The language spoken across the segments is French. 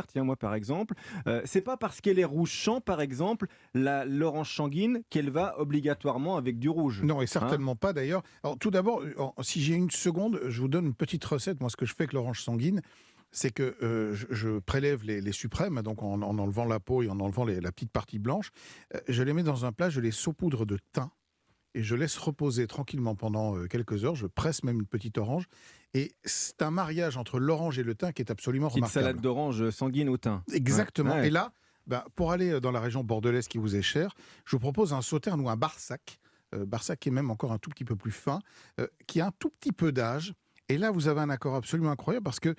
Tiens, moi par exemple, c'est pas parce qu'elle est rouge champ, par exemple, l'orange sanguine, qu'elle va obligatoirement avec du rouge. Non, et Hein. certainement pas d'ailleurs. Alors tout d'abord, si j'ai une seconde, je vous donne une petite recette. Moi, ce que je fais avec l'orange sanguine, c'est que je prélève les suprêmes, donc en enlevant la peau et en enlevant la petite partie blanche. Je les mets dans un plat, je les saupoudre de thym et je laisse reposer tranquillement pendant quelques heures. Je presse même une petite orange. Et c'est un mariage entre l'orange et le thym qui est absolument Petite salade remarquable. d'orange sanguine au thym. Ouais. Exactement. Et Ouais. là, pour aller dans la région bordelaise qui vous est chère, je vous propose un sauterne ou un barsac. Barsac qui est même encore un tout petit peu plus fin, qui a un tout petit peu d'âge. Et là, vous avez un accord absolument incroyable parce que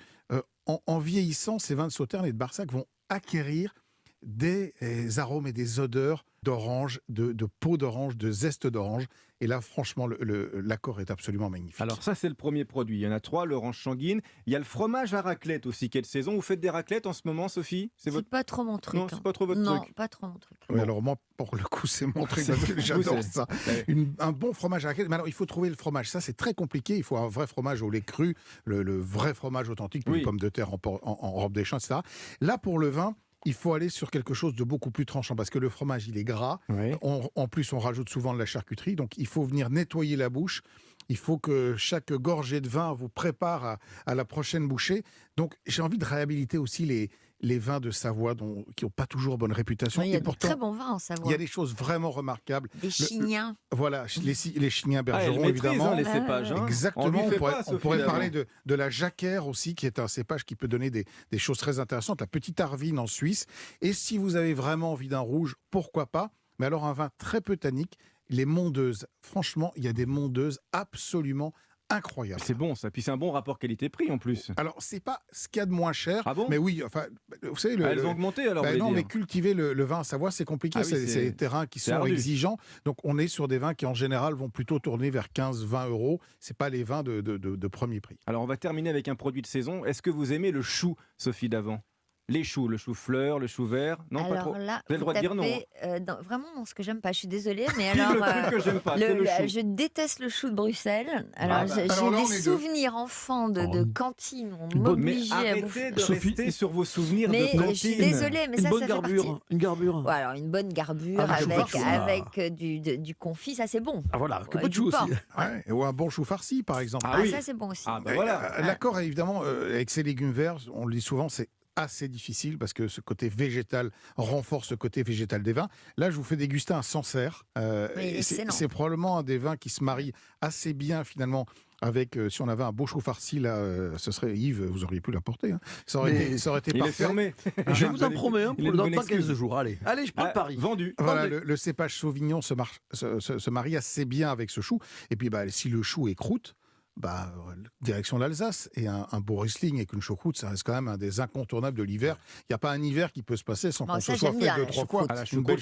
en vieillissant, ces vins de sauterne et de barsac vont acquérir des arômes et des odeurs d'orange, de peau d'orange, de zeste d'orange. Et là, franchement, l'accord est absolument magnifique. Alors ça, c'est le premier produit. Il y en a 3, l'orange sanguine. Il y a le fromage à raclette aussi, qui est de saison. Vous faites des raclettes en ce moment, Sophie? C'est pas trop mon truc. Non, c'est pas trop votre Non, truc. pas trop mon truc. Oui, Bon. alors moi, pour le coup, c'est mon truc C'est- parce que j'adore vous, ça. Ouais. Un bon fromage à raclette. Mais alors, il faut trouver le fromage. Ça, c'est très compliqué. Il faut un vrai fromage au lait cru, le vrai fromage authentique, puis Oui. les pommes de terre en robe des champs, etc. Là, pour le vin, il faut aller sur quelque chose de beaucoup plus tranchant parce que le fromage, il est gras. Ouais. En plus, on rajoute souvent de la charcuterie. Donc, il faut venir nettoyer la bouche. Il faut que chaque gorgée de vin vous prépare à la prochaine bouchée. Donc, j'ai envie de réhabiliter aussi les vins de Savoie qui n'ont pas toujours bonne réputation. Oui, il y a Et de pourtant, très bons vins en il Savoie. y a des choses vraiment remarquables. Des chignins. Voilà, les Chignins Ah, elle Bergeron, maîtrise évidemment. les cépages. Hein. Exactement, On lui fait on pourrait, pas, on Sophie, pourrait d'avant. parler de la jacquère aussi, qui est un cépage qui peut donner des choses très intéressantes. La petite Arvine en Suisse. Et si vous avez vraiment envie d'un rouge, pourquoi pas? Mais alors un vin très peu tannique, les mondeuses. Franchement, il y a des mondeuses absolument incroyables. C'est bon ça. Puis c'est un bon rapport qualité-prix en plus. Alors, c'est pas ce qu'il y a de moins cher, Ah bon? mais oui, enfin, vous savez, Ah, elles ont augmenté alors, vous voulez non, dire. mais cultiver le vin à Savoie, c'est compliqué. Ah oui, c'est c'est- des terrains qui c'est sont ardu. exigeants. Donc, on est sur des vins qui, en général, vont plutôt tourner vers 15-20 euros. C'est pas les vins de premier prix. Alors on va terminer avec un produit de saison. Est-ce que vous aimez le chou, Sophie Davant? Les choux, le chou-fleur, le chou vert? Non, pas trop. Alors là, Vous avez le droit de dire non. tapez, vraiment dans ce que j'aime pas. Je suis désolée, mais Pile alors le truc que j'aime pas, c'est le chou. je déteste le chou de Bruxelles. Alors Ah bah, j'ai alors là, on des est deux. souvenirs enfants de Oh, cantine. On une bonne- Mais m'obligeait à bouffer. arrêtez de Sophie, rester sur vos souvenirs Mais de je suis cantine. désolée, mais Une ça bonne fait garbure. partie. Une garbure. Ouais, alors une bonne garbure Ah, j'aime avec, pas ça. du confit, ça c'est bon. Ah voilà, que Ouais, peu de du chou aussi. porc. Ouais, ou un bon chou farci, par exemple. Ah Ah, oui. ça c'est bon aussi. Ah bah voilà. L'accord, évidemment, avec ces légumes verts, on le dit souvent, c'est assez difficile parce que ce côté végétal renforce le côté végétal des vins. Là, je vous fais déguster un Sancerre. Oui, Et excellent. c'est probablement un des vins qui se marie assez bien finalement avec, si on avait un beau chou farci, là, ce serait, Yves, vous auriez pu l'apporter. Hein. Mais Ça aurait été Il est parfait. fermé. Je vous en promets, Il est pour une dans bonne pas 15 excuse. jours. Allez, je prends Ah, le pari. vendu. Voilà, Vendu. le cépage Sauvignon se marie assez bien avec ce chou. Et puis, si le chou est croûte, direction l'Alsace. Et un beau Riesling avec une choucroute, ça reste quand même un des incontournables de l'hiver. Il n'y a pas un hiver qui peut se passer sans Bon, qu'on ça, se soit j'aime fait bien, deux, la trois fois. choucroute. Ah, la Une choucroute, belle